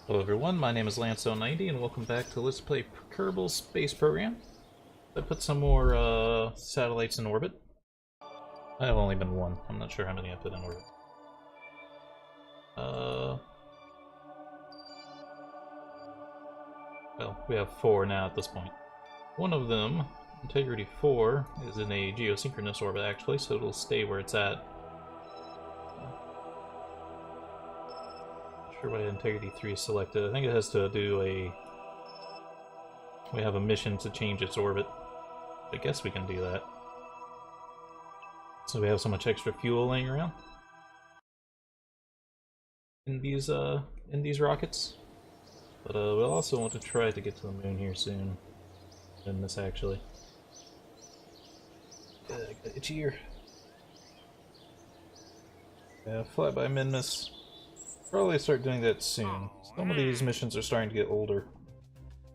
Hello everyone, my name is Lance090 and welcome back to Let's Play Kerbal Space Program. I put some more satellites in orbit. I have only been one. I'm not sure how many I put in orbit. Well, we have 4 now at this point. One of them, Integrity 4, is in a geosynchronous orbit actually, so it'll stay where it's at. Not sure why Integrity 3 is selected. I think it has to do we have a mission to change its orbit. I guess we can do that. So we have so much extra fuel laying around in these rockets. But we'll also want to try to get to the moon here soon. In this actually. I got itchy ear. Yeah, flyby Minmus. Probably start doing that soon. Some of these missions are starting to get older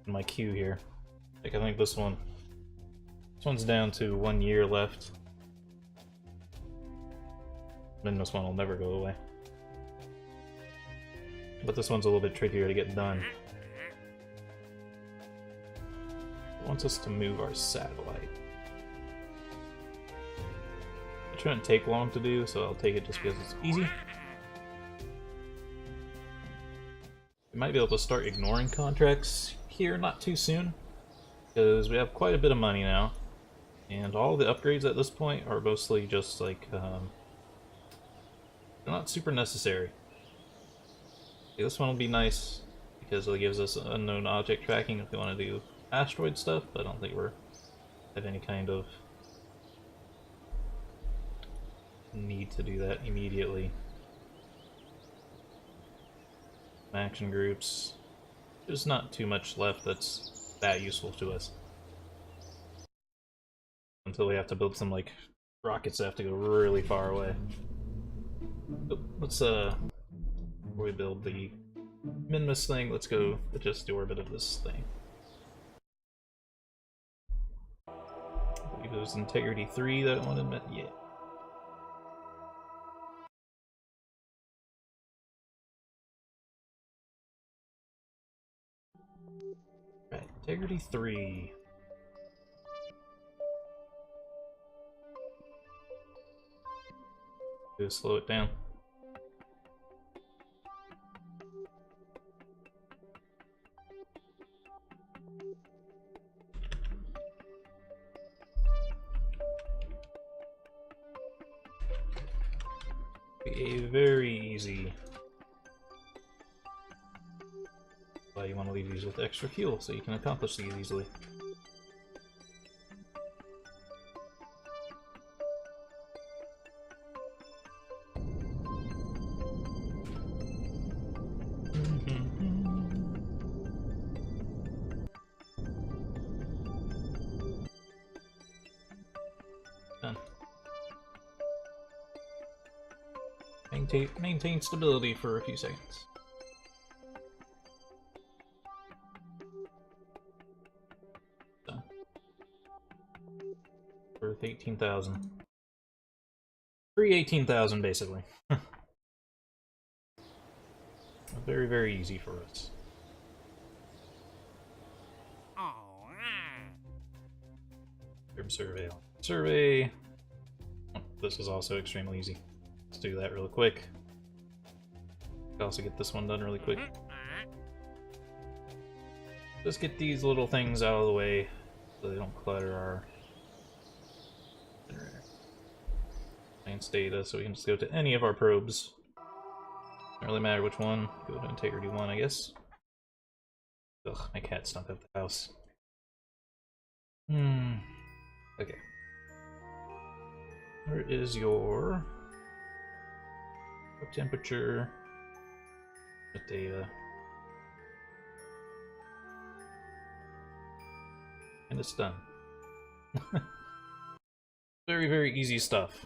in my queue here. Like I think this one's down to 1 year left. Minmus one will never go away. But this one's a little bit trickier to get done. It wants us to move our satellite. It shouldn't take long to do, so I'll take it just because it's easy. We might be able to start ignoring contracts here not too soon, because we have quite a bit of money now, and all the upgrades at this point are mostly just like, they're not super necessary. Okay, this one will be nice, because it gives us unknown object tracking if we want to do asteroid stuff, but I don't think we're have any kind of need to do that immediately. Action groups. There's not too much left that's that useful to us. Until we have to build some, like, rockets that have to go really far away. But let's, before we build the Minmus thing, let's go adjust the orbit of this thing. I believe it was Integrity 3 that wanted met. Yeah. Right, Integrity 3. Go slow it down. A very easy. Why you want to leave these with extra fuel so you can accomplish these easily. Done. Maintain stability for a few seconds. Done. Worth 18,000. Free 18,000 basically. Very, very easy for us. Survey. Oh, this is also extremely easy. Let's do that real quick. I'll also get this one done really quick. Just get these little things out of the way so they don't clutter our science data, so we can just go to any of our probes. Doesn't really matter which one. Go to Integrity 1, I guess. Ugh, my cat stunk up the house. Okay. Where is your temperature data? And it's done. Very, very easy stuff.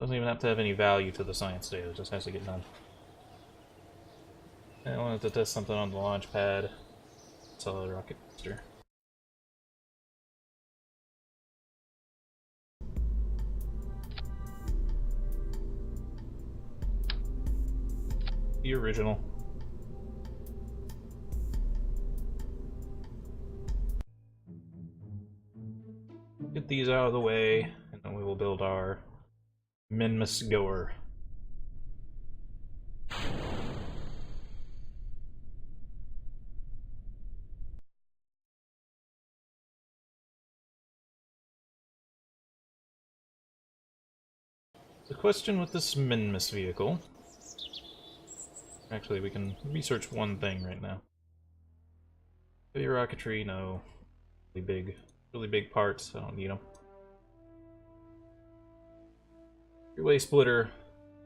Doesn't even have to have any value to the science data, it just has to get done. And I wanted to test something on the launch pad. Solid rocket booster. the original. Get these out of the way, and then we will build our Minmus Goer. The question with this Minmus vehicle... Actually, we can research one thing right now. Heavy rocketry, no. Really big parts, I don't need them. Three-way splitter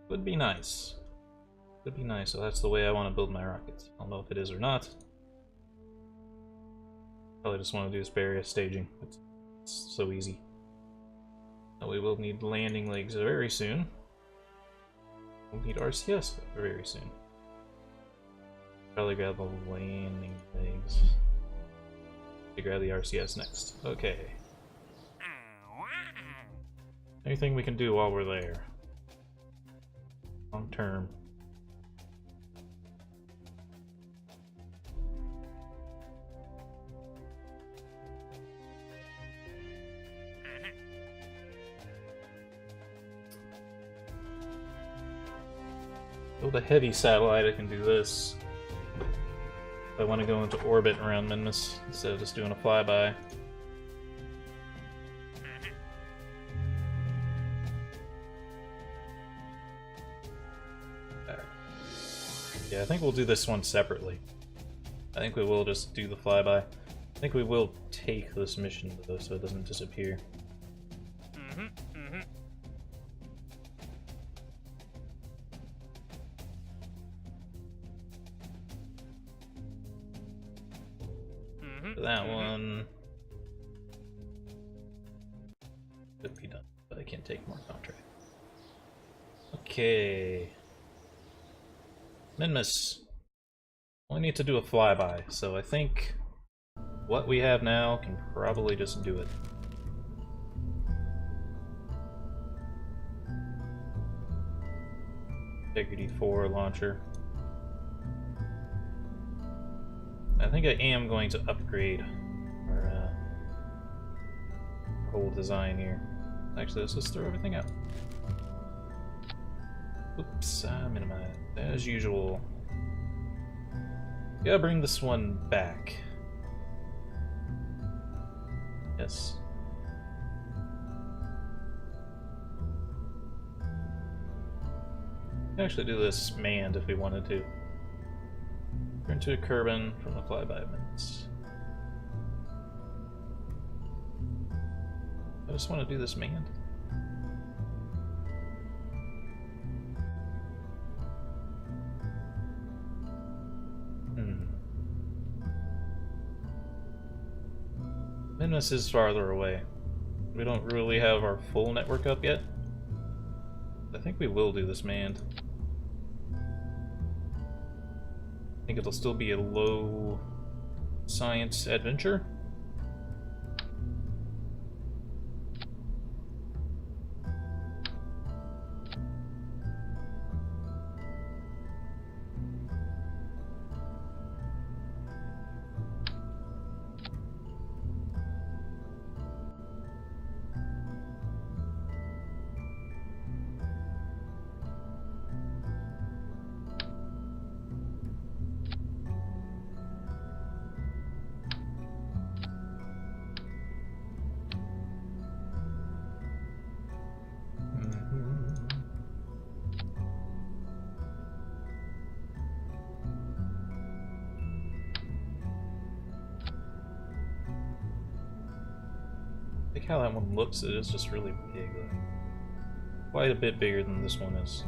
would be nice. Would be nice, so that's the way I want to build my rockets. I don't know if it is or not. Probably just want to do this barrier staging. It's so easy. We will need landing legs very soon. We'll need RCS very soon. Probably grab the landing legs. To grab the RCS next. Okay. Anything we can do while we're there. Long term. Build a heavy satellite, I can do this. If I want to go into orbit around Minmus instead of just doing a flyby. Yeah, I think we'll do this one separately. I think we will just do the flyby. I think we will take this mission though, so it doesn't disappear. That one could be done, but I can't take more contract. Okay. Minmus. Only need to do a flyby, so I think what we have now can probably just do it. Integrity 4 launcher. I think I am going to upgrade our whole design here. Actually, let's just throw everything out. Oops, minimize. As usual. Gotta bring this one back. Yes. We can actually do this manned if we wanted to. Turn to a Kerbin from the flyby minutes. I just want to do this manned. Minmus is farther away. We don't really have our full network up yet. I think we will do this manned. I think it'll still be a low science adventure. I like how that one looks, it is just really big though. Quite a bit bigger than this one is.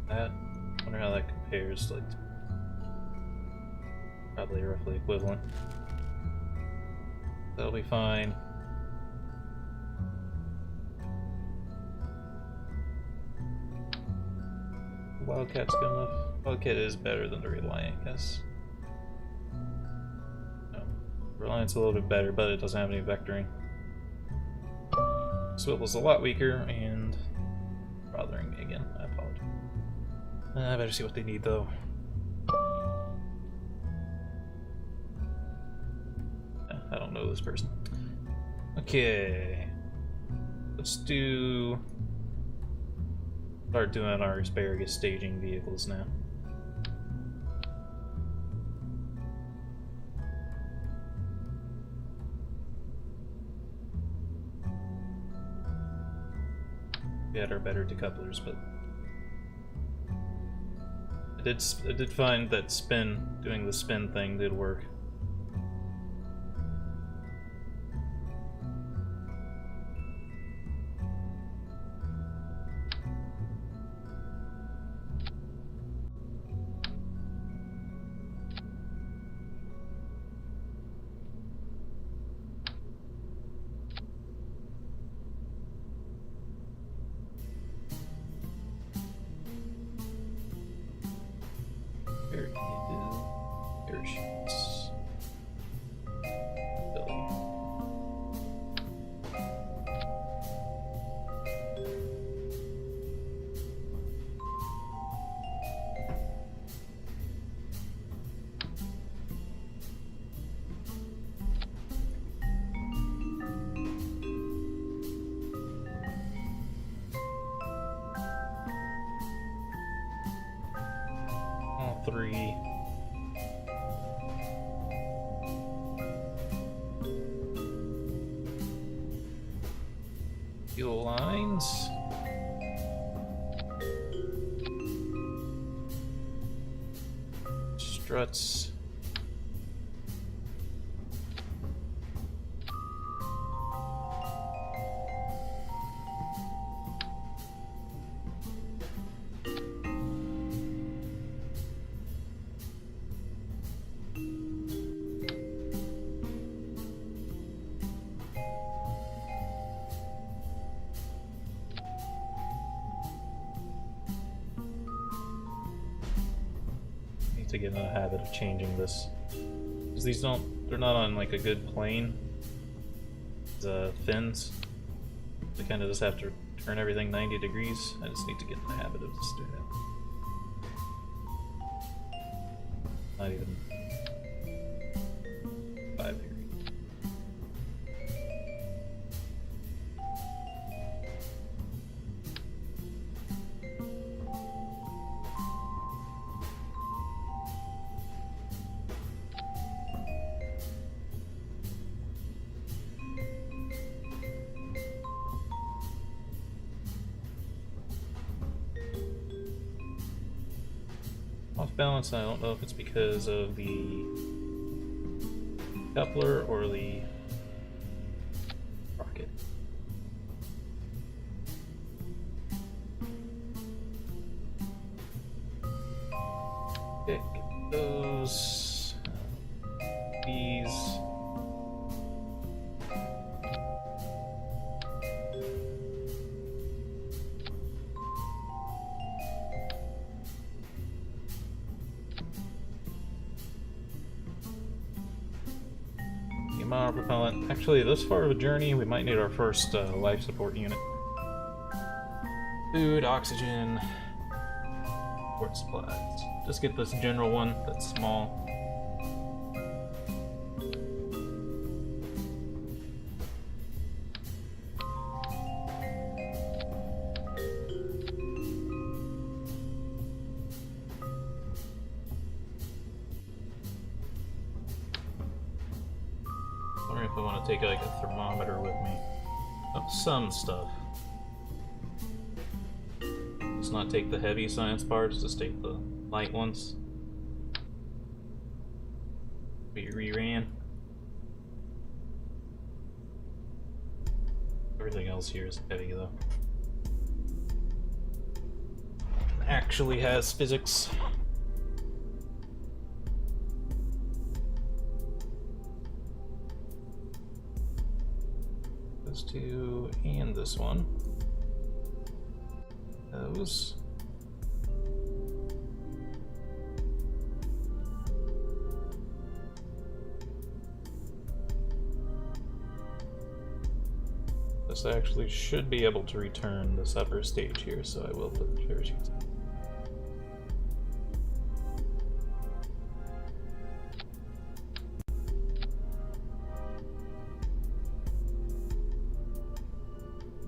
That, I wonder how that compares, like, probably roughly equivalent. That'll be fine. Wildcat's good enough. Wildcat is better than the Reliant, yes. No. Reliant's a little bit better, but it doesn't have any vectoring. Swivel's a lot weaker and bothering me again. I apologize. I better see what they need though. I don't know this person. Okay. Let's start doing our asparagus staging vehicles now. We had our better decouplers, but I did find that doing the spin thing did work. Parachutes. Billy. All three. Fuel lines. Struts. To get in the habit of changing this, because they're not on like a good plane. The fins, they kind of just have to turn everything 90 degrees. I just need to get in the habit of just doing that. Not even 5 degrees. Off balance, I don't know if it's because of the coupler or the rocket. Okay, get those. These. Monopropellant. Actually, this far of a journey, we might need our first life support unit. Food, oxygen, support supplies. Just get this general one that's small. I wonder if I want to take like a thermometer with me. Oh, some stuff. Let's not take the heavy science parts, just take the light ones. We reran. Everything else here is heavy though. Actually has physics. Those two and this one. Those. This actually should be able to return this upper stage here, so I will put the parachutes in.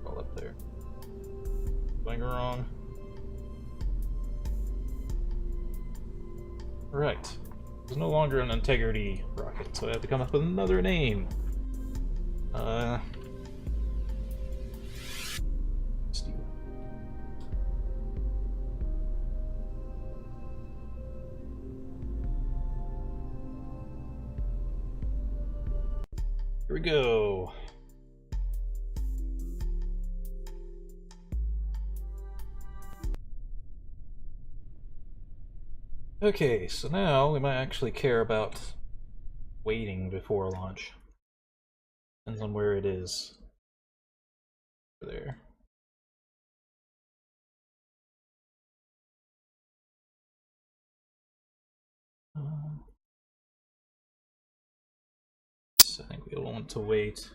All up there. Going wrong. Right. It's no longer an integrity rocket, so I have to come up with another name. Steve. Here we go. Okay, so now we might actually care about waiting before launch. Depends on where it is. Over there. I think we'll want to wait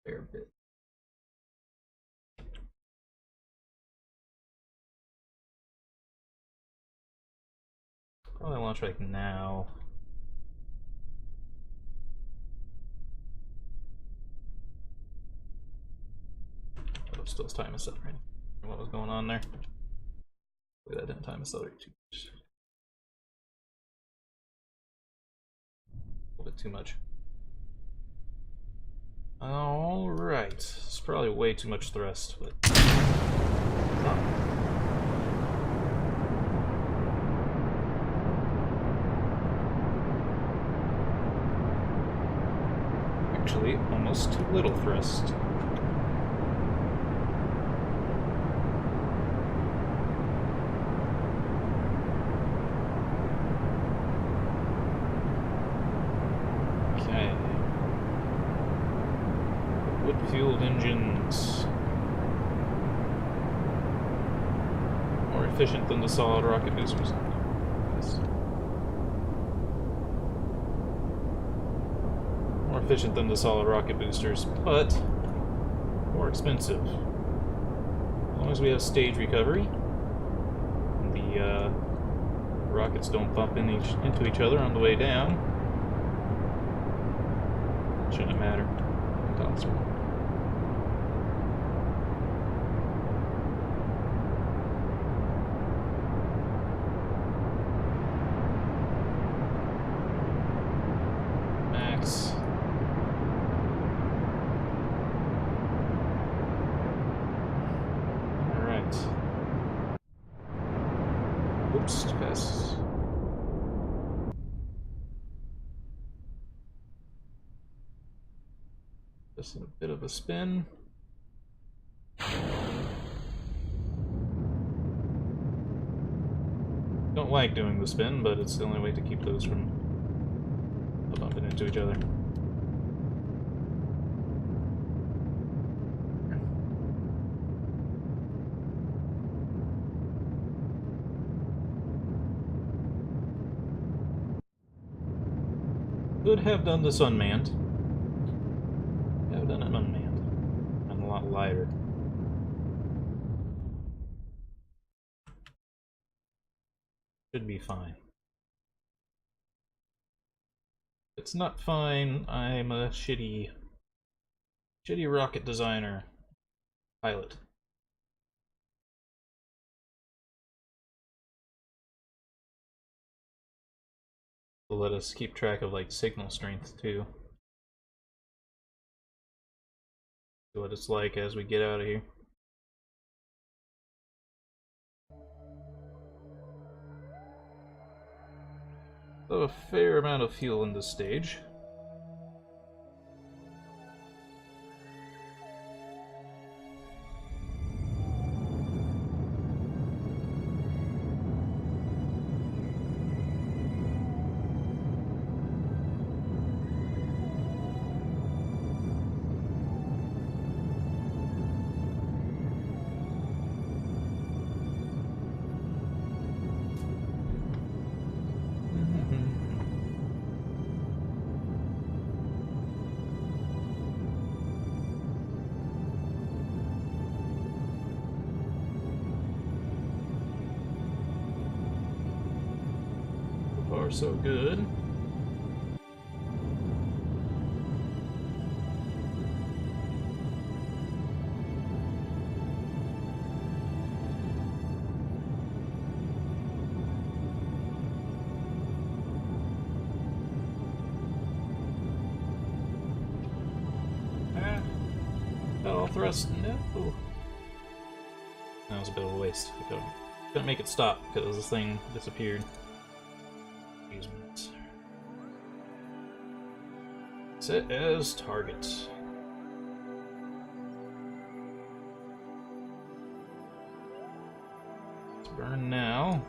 a fair bit. Probably launch right now. Oh, still time accelerating. What was going on there? That didn't time accelerate too much. A little bit too much. Alright. It's probably way too much thrust, but. Actually, almost too little thrust. Fueled engines. More efficient than the solid rocket boosters. Yes. More efficient than the solid rocket boosters, but more expensive. As long as we have stage recovery, the rockets don't bump into each other on the way down, shouldn't matter. Just a bit of a spin. Don't like doing the spin, but it's the only way to keep those from bumping into each other. Could have done this unmanned. Could have done it unmanned. I'm a lot lighter. Should be fine. If it's not fine, I'm a shitty rocket designer. Pilot. Will let us keep track of like signal strength too. See what it's like as we get out of here. So a fair amount of fuel in this stage. far, so good. Thrust, no. That was a bit of a waste. Couldn't make it stop because this thing disappeared. Set as target. Let's burn now.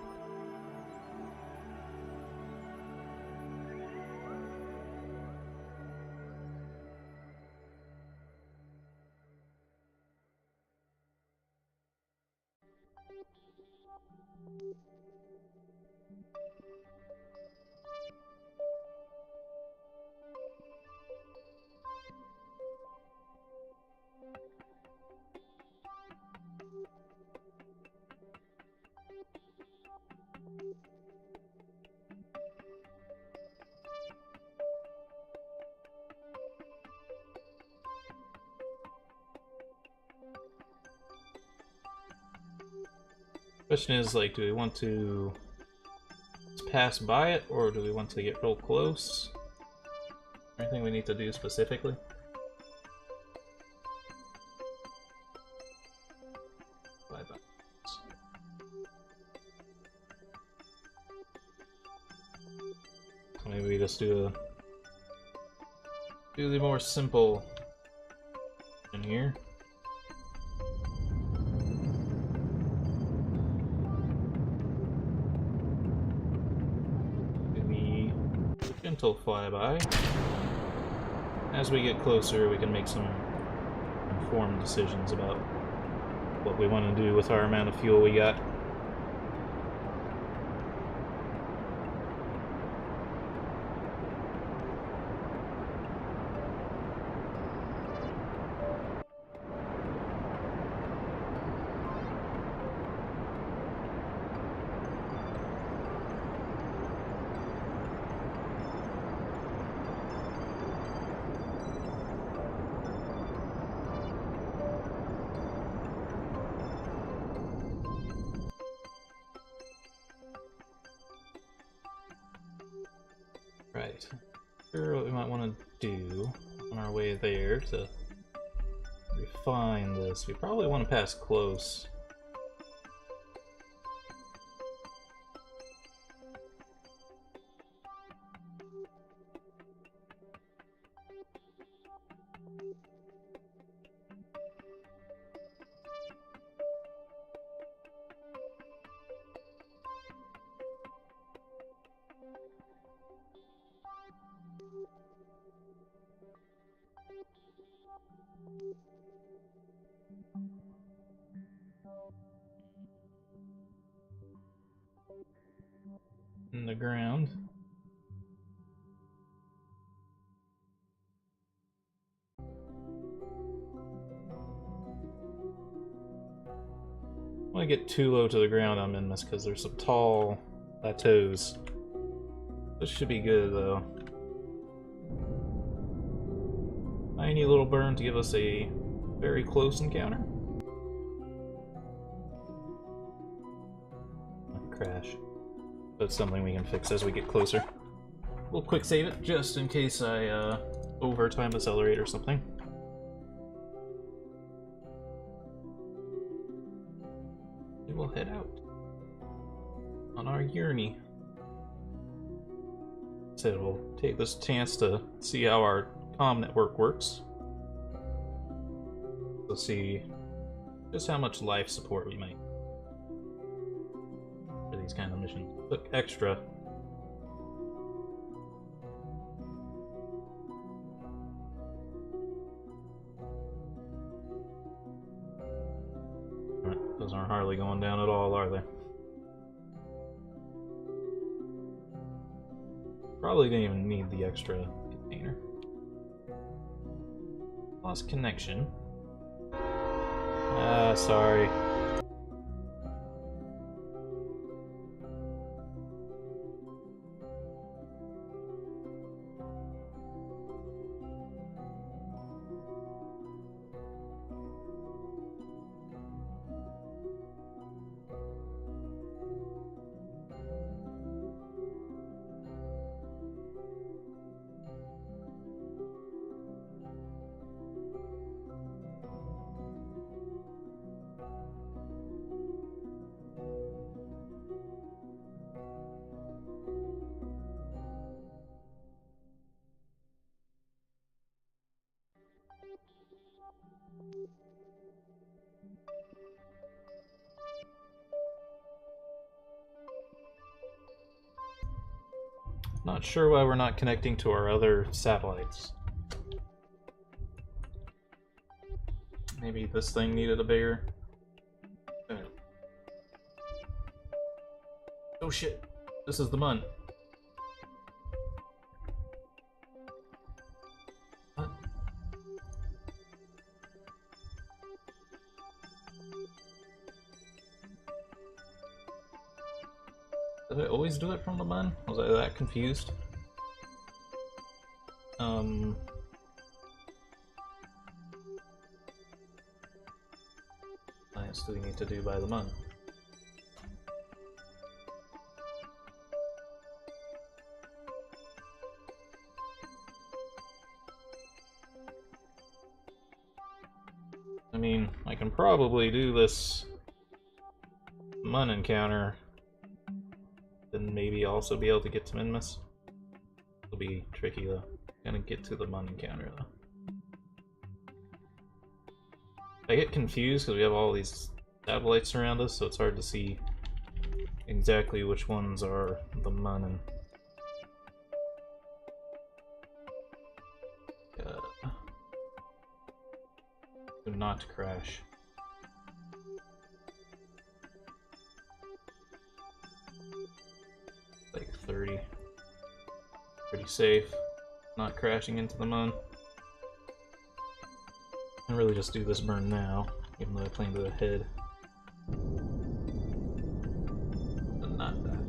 Question is, like, do we want to pass by it, or do we want to get real close? Anything we need to do specifically? Bye-bye. So maybe we just do the more simple in here. Gentle flyby. As we get closer, we can make some informed decisions about what we want to do with our amount of fuel we got. Right. Sure, what we might want to do on our way there to refine this. We probably want to pass close. In the ground. I don't want to get too low to the ground on Minmus because there's some tall plateaus. This should be good though. Tiny little burn to give us a very close encounter. Crash. That's something we can fix as we get closer. We'll quick save it just in case I overtime accelerate or something. And we'll head out on our journey. So we'll take this chance to see how our comm network works. We'll see just how much life support we might for these kind of missions. Look, extra. Alright, those aren't hardly going down at all, are they? Probably didn't even need the extra container. Lost connection. Ah, sorry. Not sure why we're not connecting to our other satellites. Maybe this thing needed a bigger... Oh shit! This is the mun. What? Did I always do it from the mun? Was I that confused? Science do we need to do by the mun? I mean, I can probably do this mun encounter, then maybe also be able to get to Minmus. It'll be tricky though. Gonna get to the mun encounter though. I get confused because we have all these satellites around us, so it's hard to see exactly which ones are the mun and not to crash. Like 30. Pretty safe. Not crashing into the mun. I really just do this burn now, even though I planned it ahead. But not that.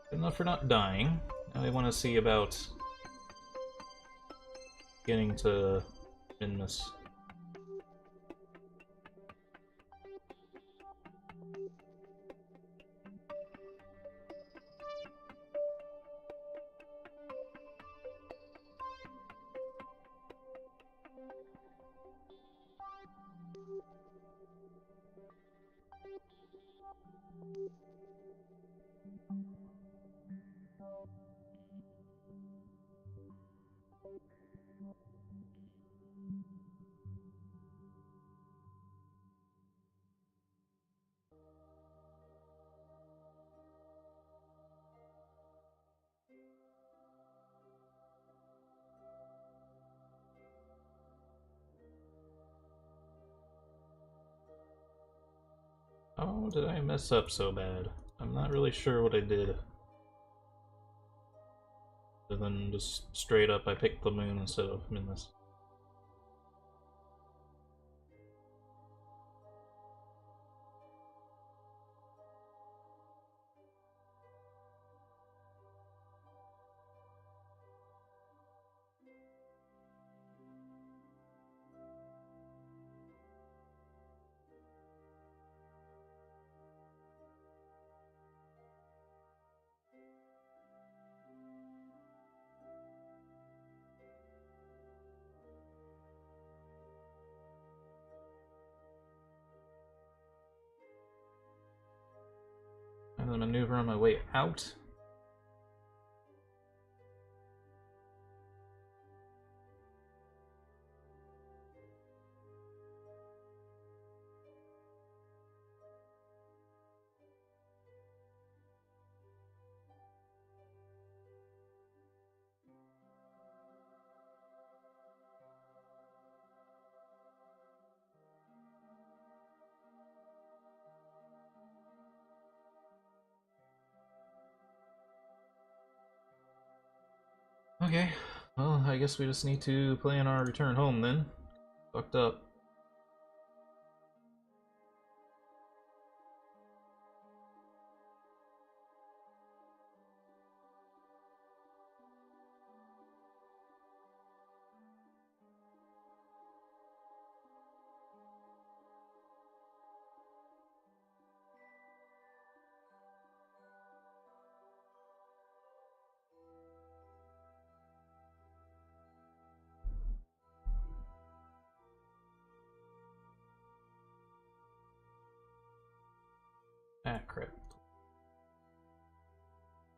Good enough for not dying. Now I want to see about getting to Minmus. How did I mess up so bad? I'm not really sure what I did. Other than just straight up I picked the moon instead of Minmus. I'm gonna maneuver on my way out. Okay, well, I guess we just need to plan our return home then. Fucked up. Ah, crap.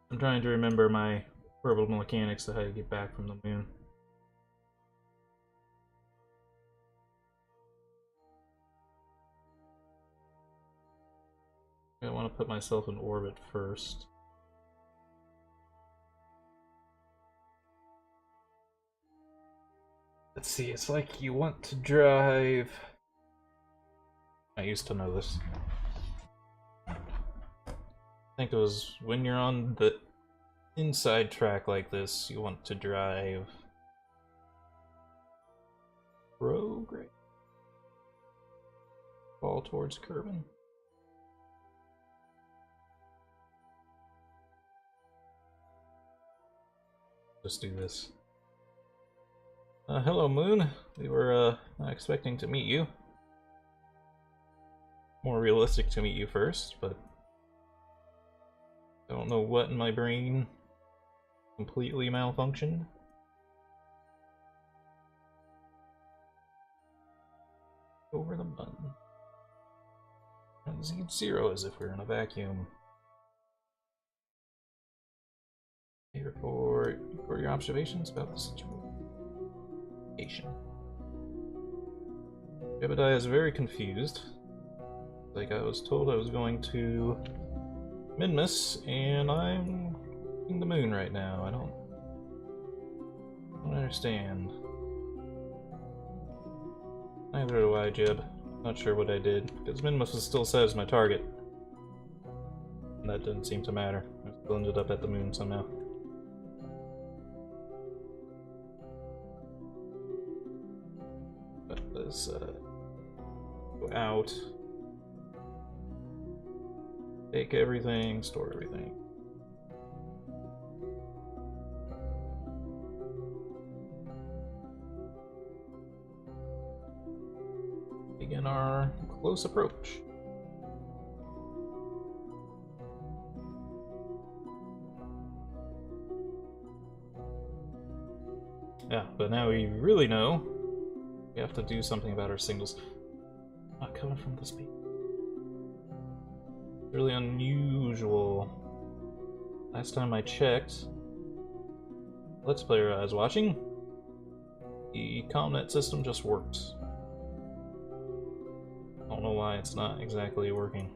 I'm trying to remember my orbital mechanics to how you get back from the moon. I want to put myself in orbit first. Let's see, it's like you want to drive... I used to know this. I think it was when you're on the inside track like this, you want to drive... Prograde? Fall towards Kerbal. Just do this. Hello, Moon. We were not expecting to meet you. More realistic to meet you first, but I don't know what in my brain completely malfunctioned. Over the button. And Z0 as if we're in a vacuum. Report your observations about the situation. Jebediah is very confused. Like I was told I was going to Minmus, and I'm in the moon right now. I don't understand. Neither do I, Jeb. Not sure what I did, because Minmus was still set as my target. And that didn't seem to matter. I still ended up at the moon somehow. Let's go out. Take everything, store everything. Begin our close approach. Yeah, but now we really know we have to do something about our signals. Not coming from this beat. Really unusual. Last time I checked, Let's Player I was watching, the ComNet system just works. I don't know why it's not exactly working.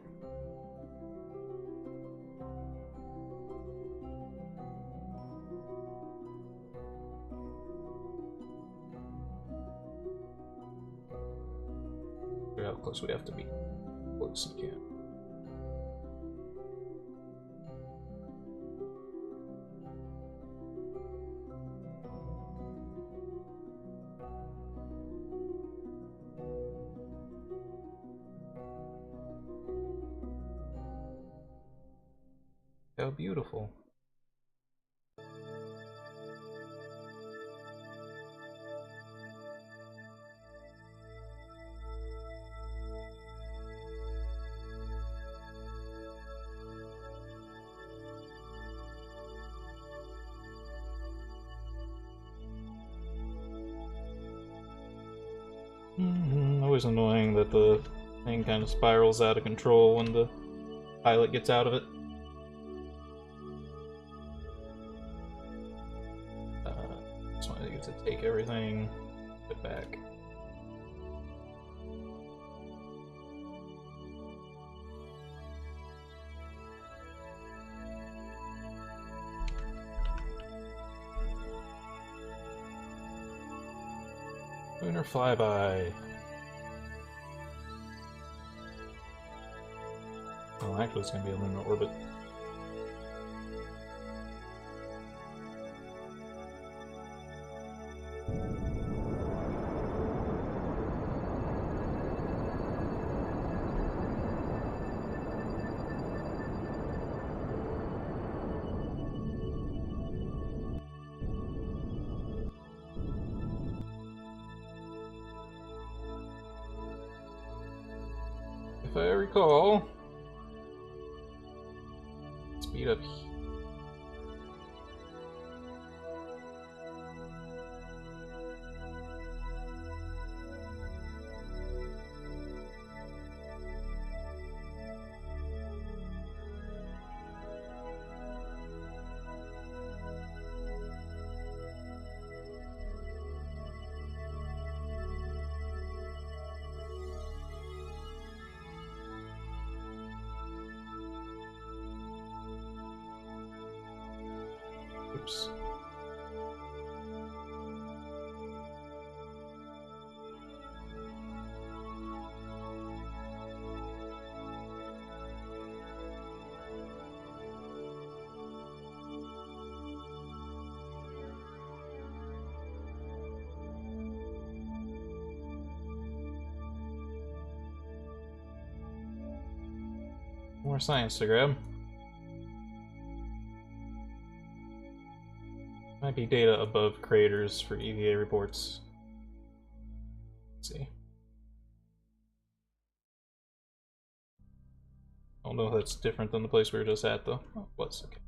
How close we have to be. Close again. How beautiful. Always annoying that the thing kind of spirals out of control when the pilot gets out of it. Just wanted you to take everything, put it back. Lunar flyby. Well, actually, it's going to be a lunar orbit. If I recall, speed up. Oops. More science to grab. Might be data above craters for EVA reports. Let's see. I don't know if that's different than the place we were just at, though. Oh, it was. Okay.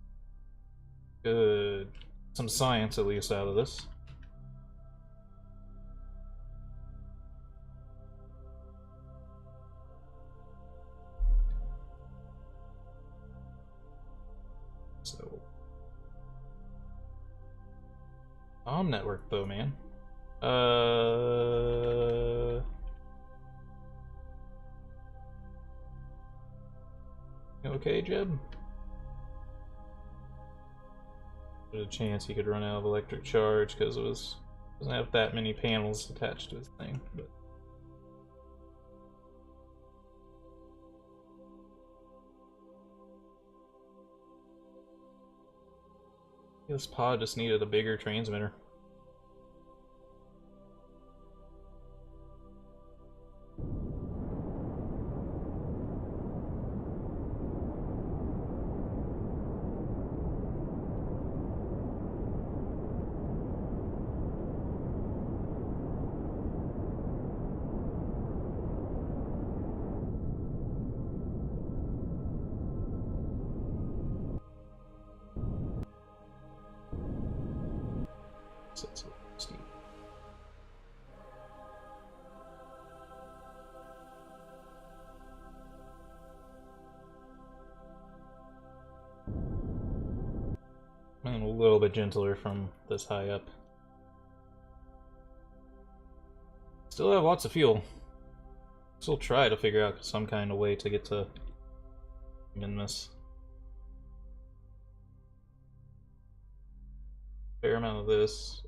Good. Some science, at least, out of this. So... network, though, man. You okay, Jeb? There's a chance he could run out of electric charge because it doesn't have that many panels attached to his thing, but this pod just needed a bigger transmitter. And a little bit gentler from this high up. Still have lots of fuel. Still try to figure out some kind of way to get to Minmus. Fair amount of this.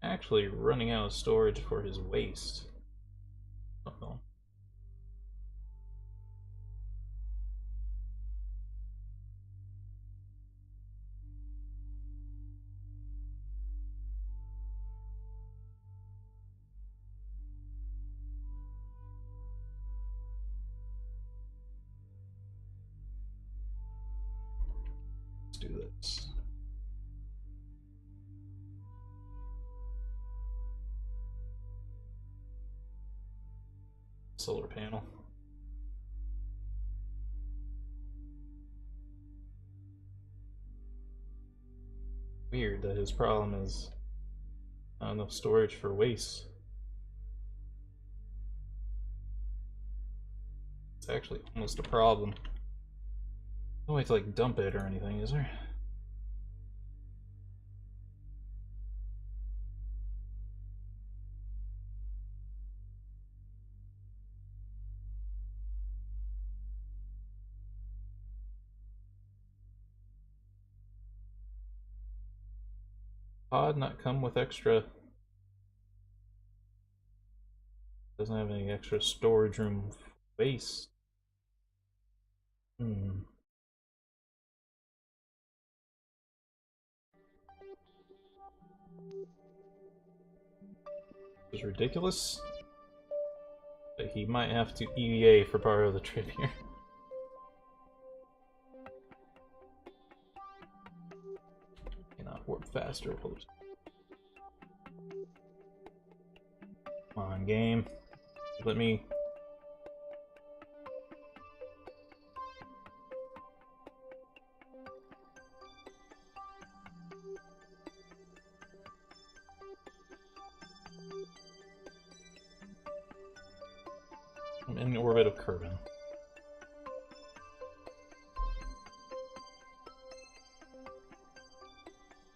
Actually running out of storage for his waste. Uh-oh. Let's do this. Solar panel. Weird that his problem is not enough storage for waste. It's actually almost a problem. No way to like dump it or anything, is there? Pod not come with extra. Doesn't have any extra storage room space. Hmm. It's ridiculous. But he might have to EVA for part of the trip here. Cannot warp faster. Come on, game. Let me. I'm in orbit of Kerbin.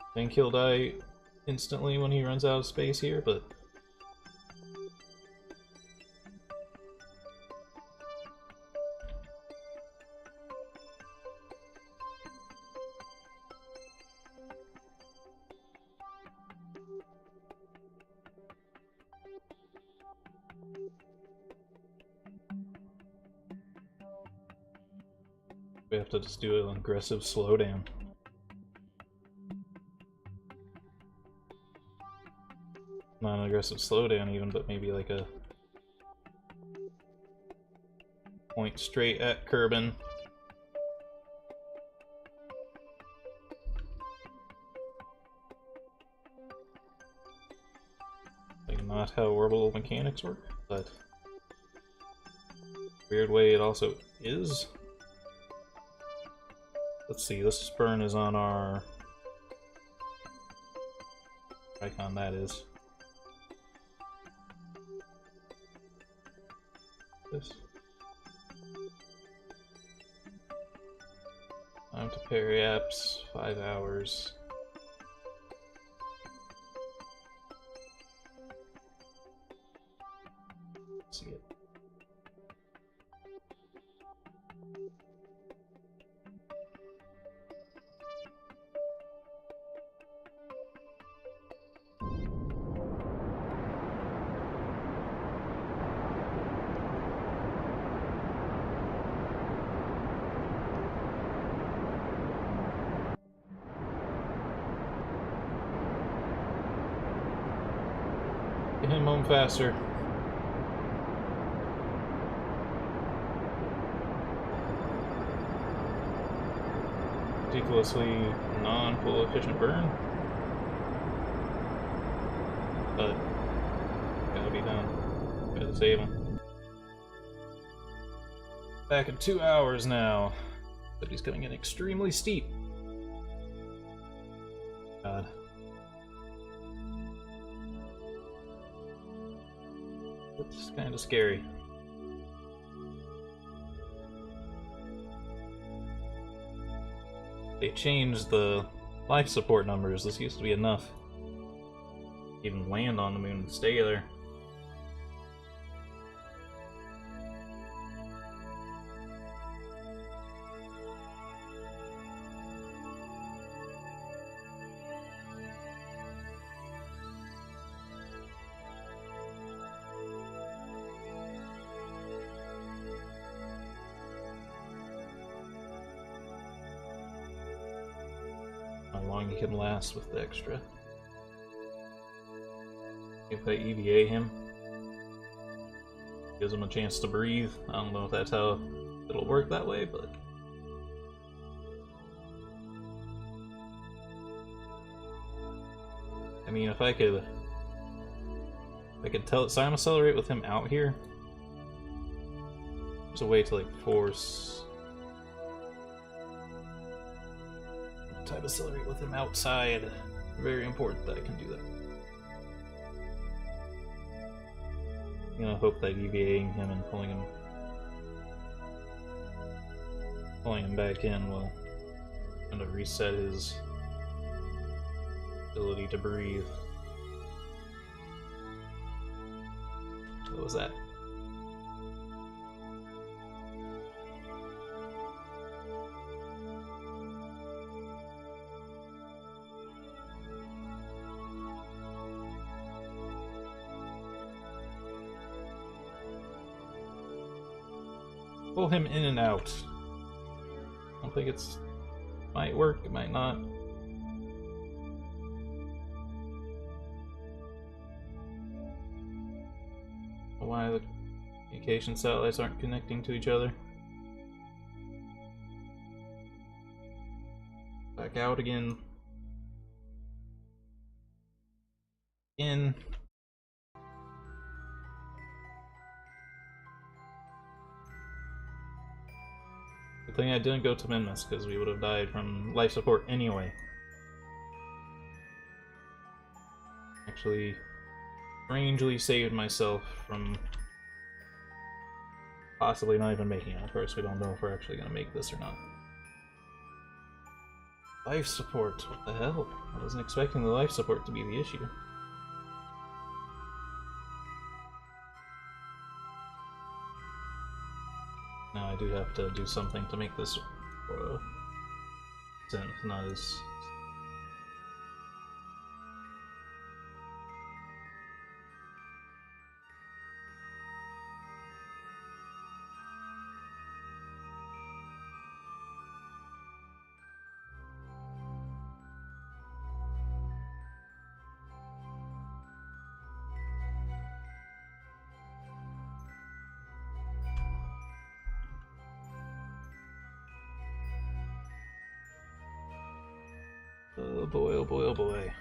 I think he'll die instantly when he runs out of space here, but We have to just do an aggressive slowdown. Not an aggressive slowdown even, but maybe like a point straight at Kerbin. Like not how orbital mechanics work, but weird way it also is. Let's see, this burn is on our icon, that is. This. Time to parry apps, 5 hours. Let's see it. Get him home faster. Ridiculously non-full efficient burn. But gotta be done. Gotta save him. Back in 2 hours now. But he's coming in extremely steep. God. It's kind of scary. They changed the life support numbers. This used to be enough to even land on the moon and stay there. How long he can last with the extra. If I EVA him, gives him a chance to breathe. I don't know if that's how it'll work that way, but I mean, if I could tell it time accelerate with him out here. There's a way to like force time accelerate with him outside. Very important that I can do that. You know, hope that EVAing him and pulling him back in will kind of reset his ability to breathe. What was that? Pull him in and out. I don't think it's... might work, it might not. Why the communication satellites aren't connecting to each other. Back out again. In. Good thing I didn't go to Minmus, because we would have died from life support anyway. Actually, strangely saved myself from possibly not even making it. Of course, we don't know if we're actually going to make this or not. Life support, what the hell? I wasn't expecting the life support to be the issue. Now I do have to do something to make this not as... boy, oh boy, oh boy.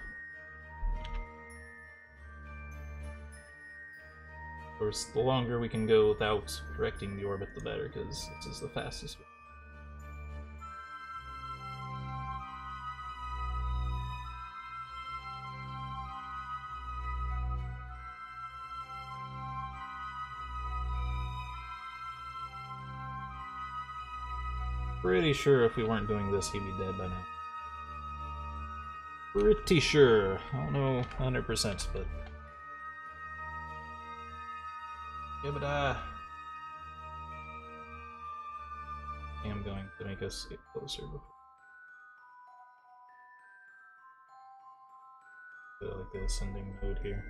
Of course, the longer we can go without correcting the orbit, the better, because this is the fastest way. Pretty sure if we weren't doing this, he'd be dead by now. Pretty sure. I don't know 100%, but... Yeah, but I am going to make us get closer before... like the ascending mode here.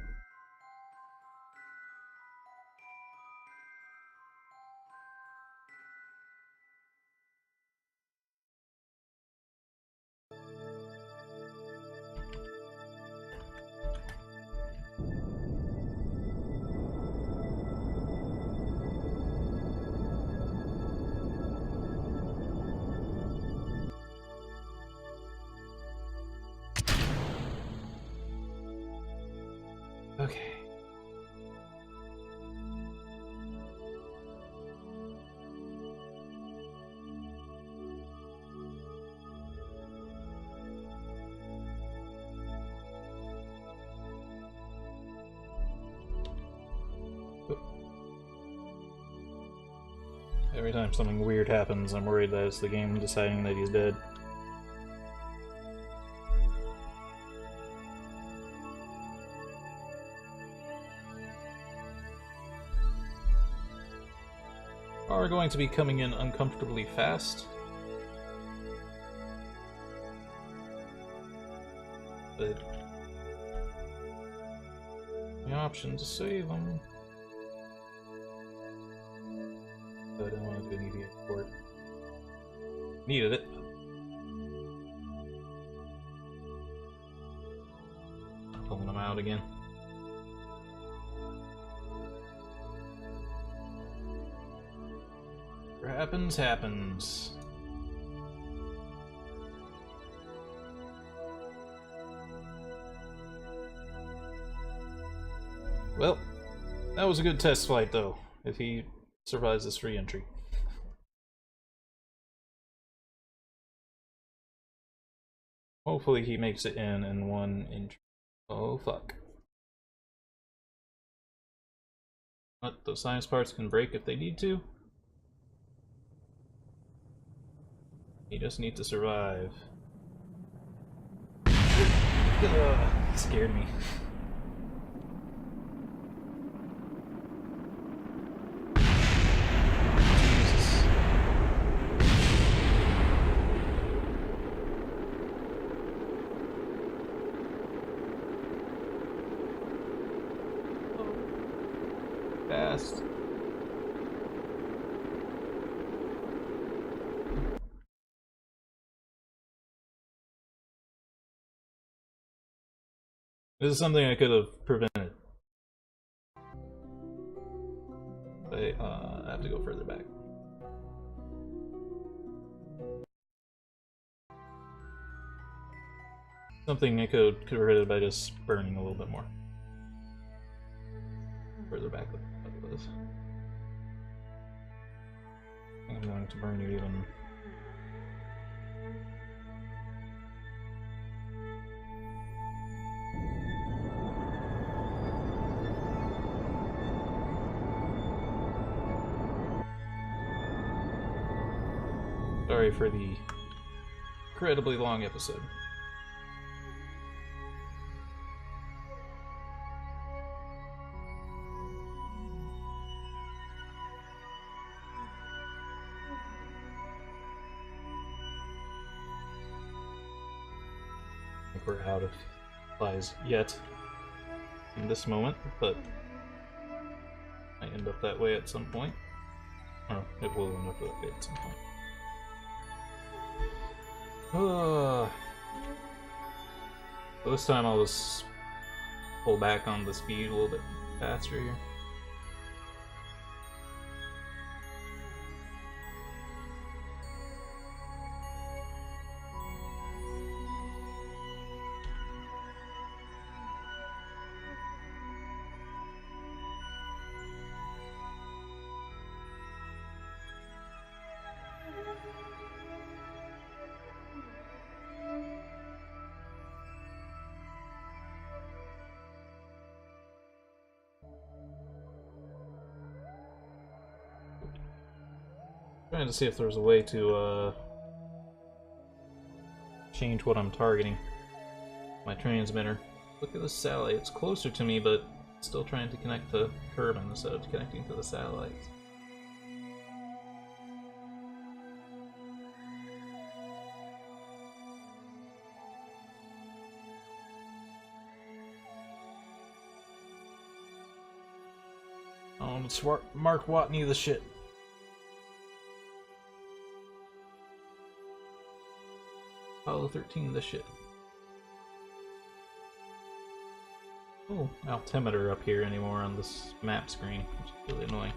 Okay. Every time something weird happens, I'm worried that it's the game deciding that he's dead. Are going to be coming in uncomfortably fast. But the option to save them. But I don't want to do an immediate port. Needed it. Pulling them out again. What happens, happens. Well, that was a good test flight, though, if he survives this re-entry. Hopefully he makes it in one entry. Oh, fuck. But those science parts can break if they need to. You just need to survive. Scared me. Jesus. Fast. This is something I could have prevented. I have to go further back. Something I could have prevented by just burning a little bit more. Further back than it was. I'm going to burn you even. Sorry for the incredibly long episode. I think we're out of supplies yet in this moment, but I end up that way at some point. Or it will end up that way at some point. So this time I'll just pull back on the speed a little bit faster here. Trying to see if there's a way to change what I'm targeting. My transmitter. Look at the satellite. It's closer to me, but still trying to connect to Kerbal instead of connecting to the satellites. Oh, it's Mark Watney the shit. Apollo 13 the shit. Oh, altimeter up here anymore on this map screen, which is really annoying.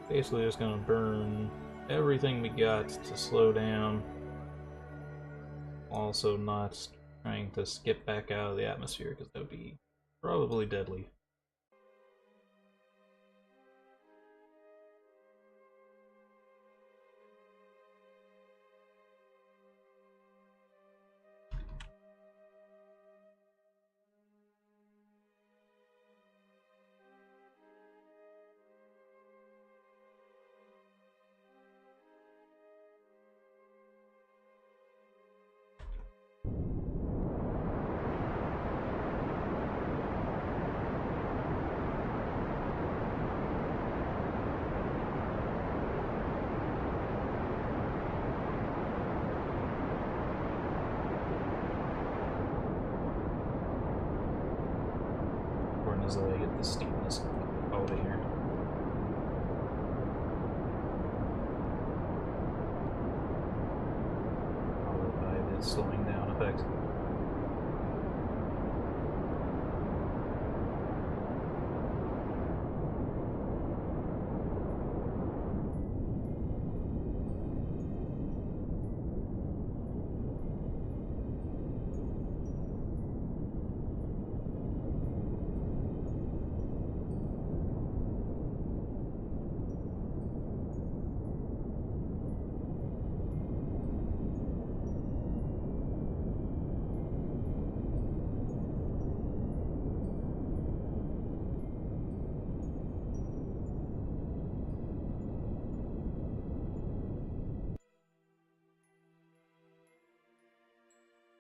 Basically just gonna burn everything we got to slow down. Also not trying to skip back out of the atmosphere, because that would be probably deadly. As I get the steepness out of here. Followed by the slowing down effect.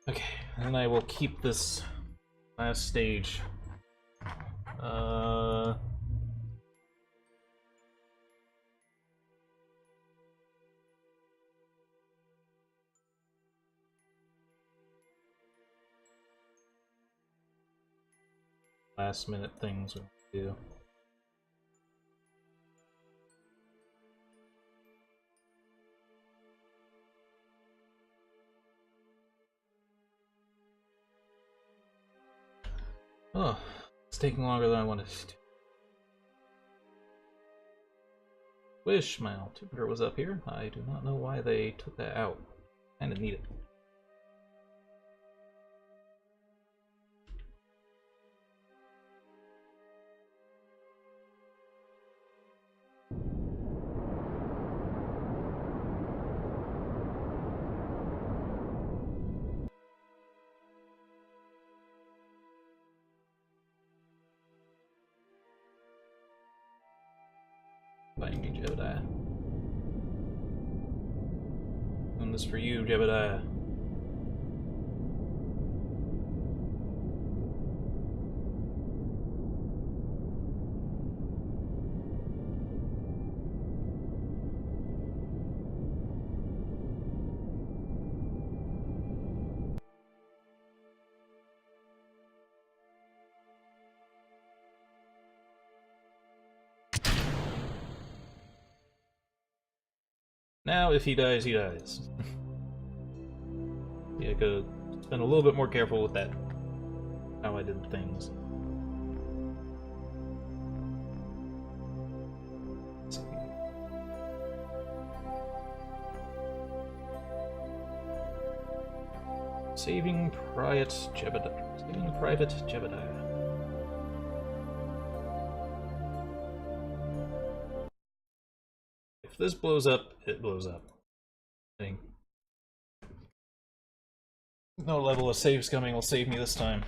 Okay, and I will keep this last stage. Last minute things we do. Oh, it's taking longer than I wanted it to. Wish my altimeter was up here. I do not know why they took that out. Kinda need it. Find me, Jebediah. And this for you, Jebediah. Now, if he dies, he dies. Yeah, I could've been a little bit more careful with that. How I did things. Saving Private Jebediah. Saving Private Jebediah. If this blows up, it blows up. I think no level of saves coming will save me this time.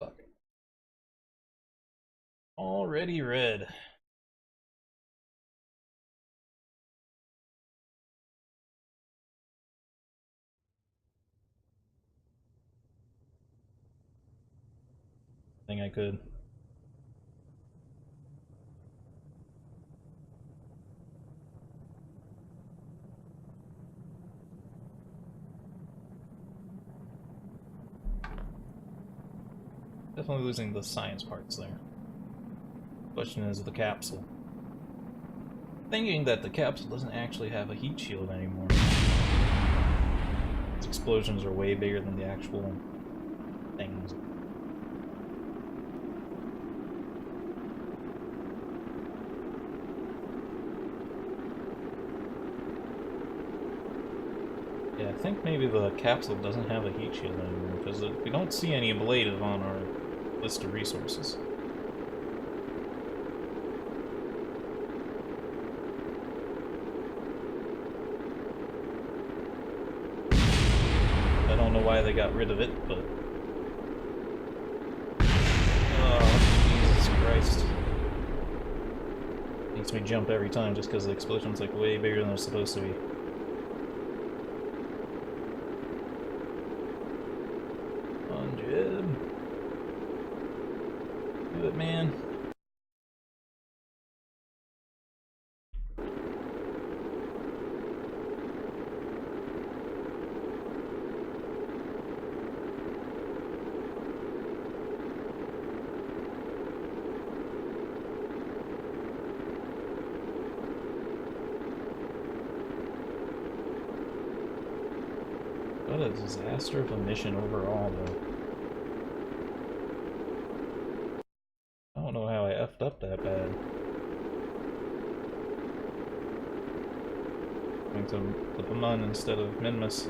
Fuck. Already red. I think I could. Definitely losing the science parts there. Question is the capsule. Thinking that the capsule doesn't actually have a heat shield anymore. Its explosions are way bigger than the actual things. Yeah, I think maybe the capsule doesn't have a heat shield anymore, because we don't see any ablative on our list of resources. I don't know why they got rid of it, but... Oh, Jesus Christ. Makes me jump every time just because the explosion's like way bigger than it's supposed to be. Come on, Jeb. Do it, man. What a disaster of a mission overall, though. I don't know how I effed up that bad. Going to the Mun instead of Minmus.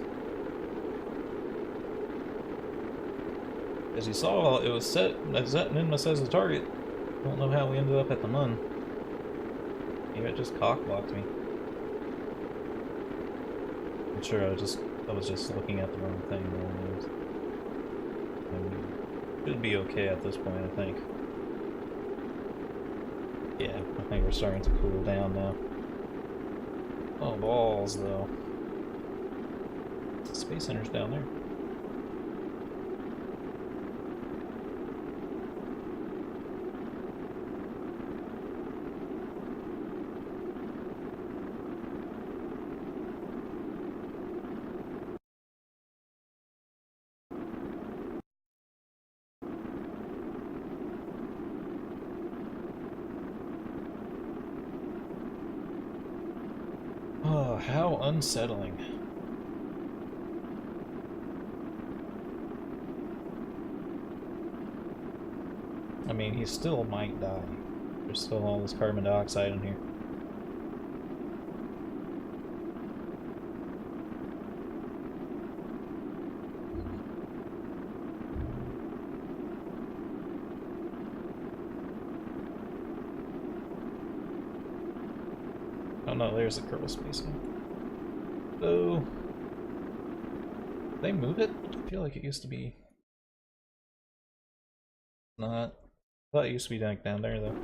As you saw, it was set Minmus as the target. Don't know how we ended up at the Mun. Maybe it just cock-blocked me. I'm sure I was just looking at the wrong thing. Should be okay at this point, I think. Yeah, I think we're starting to cool down now. Oh, balls, though. The Space Center's down there. Oh, how unsettling. I mean, he still might die. There's still all this carbon dioxide in here. Oh no, there's the Kerbal Space now. So... they move it? I feel like it used to be... not. I thought it used to be down there, though.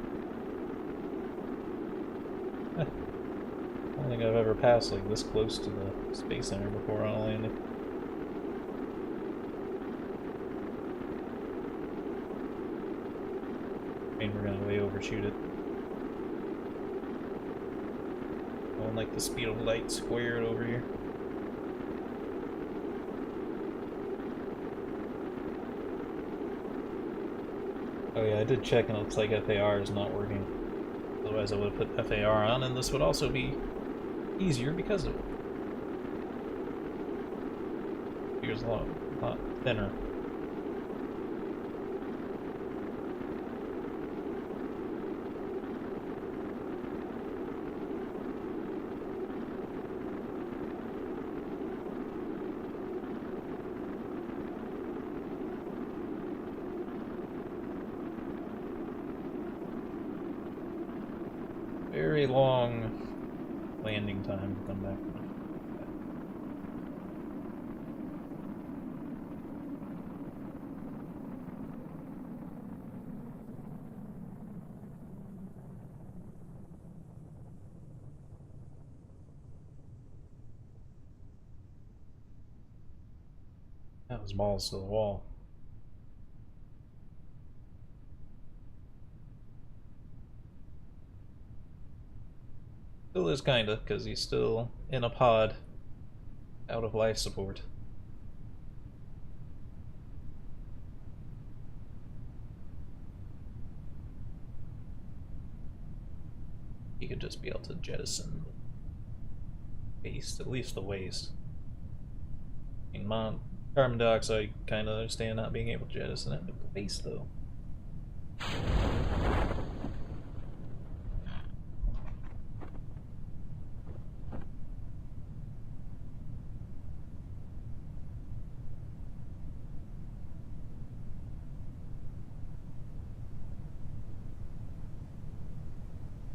I don't think I've ever passed like this close to the Space Center before on a landing. I mean, we're gonna way overshoot it. Going like the speed of light squared over here. Oh yeah, I did check and it looks like FAR is not working. Otherwise I would have put FAR on and this would also be easier because of it. Here's a lot thinner. Very long landing time to come back. That was balls to the wall. Still is kinda, because he's still in a pod, out of life support. He could just be able to jettison waste, at least the waste. I mean, carbon dioxide, kinda understand not being able to jettison it, but the waste though.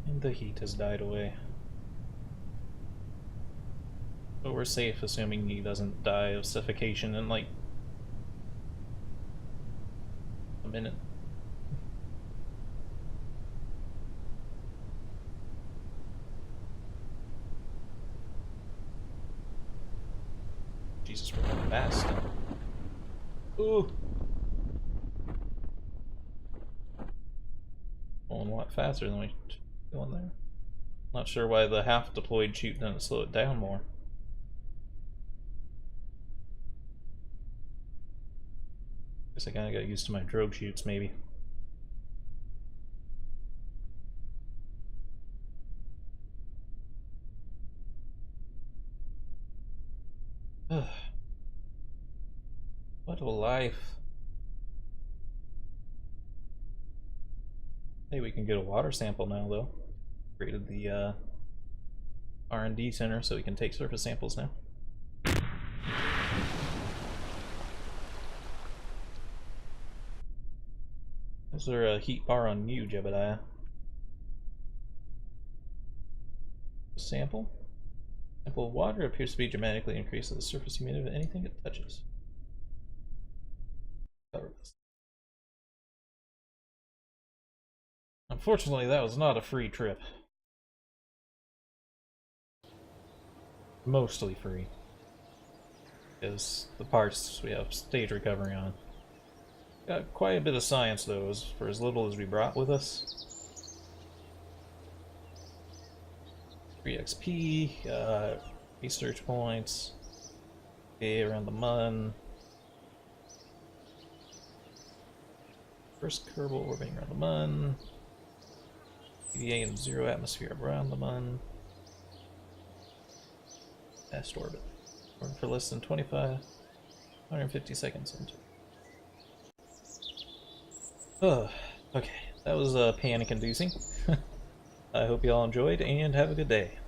And the heat has died away. But we're safe, assuming he doesn't die of suffocation in like a minute. Jesus, we're going fast. Ooh! Going a lot faster than we going there. Not sure why the half deployed chute didn't slow it down more. Guess I kinda got used to my drogue chutes, maybe. What a life. Hey, we can get a water sample now, though. Created the R&D center so we can take surface samples now. Is there a heat bar on you, Jebediah? Sample? Sample of water appears to be dramatically increased at the surface humidity of anything it touches. Cover this. Unfortunately, that was not a free trip. Mostly free. Because the parts we have stage recovery on. Got quite a bit of science, though, for as little as we brought with us. 3 XP, research points, around the mun. First Kerbal orbiting around the mun. EVA in 0 atmosphere around the mun. Fast orbit. Orbit for less than 150 seconds into. Okay, that was panic inducing. I hope you all enjoyed and have a good day.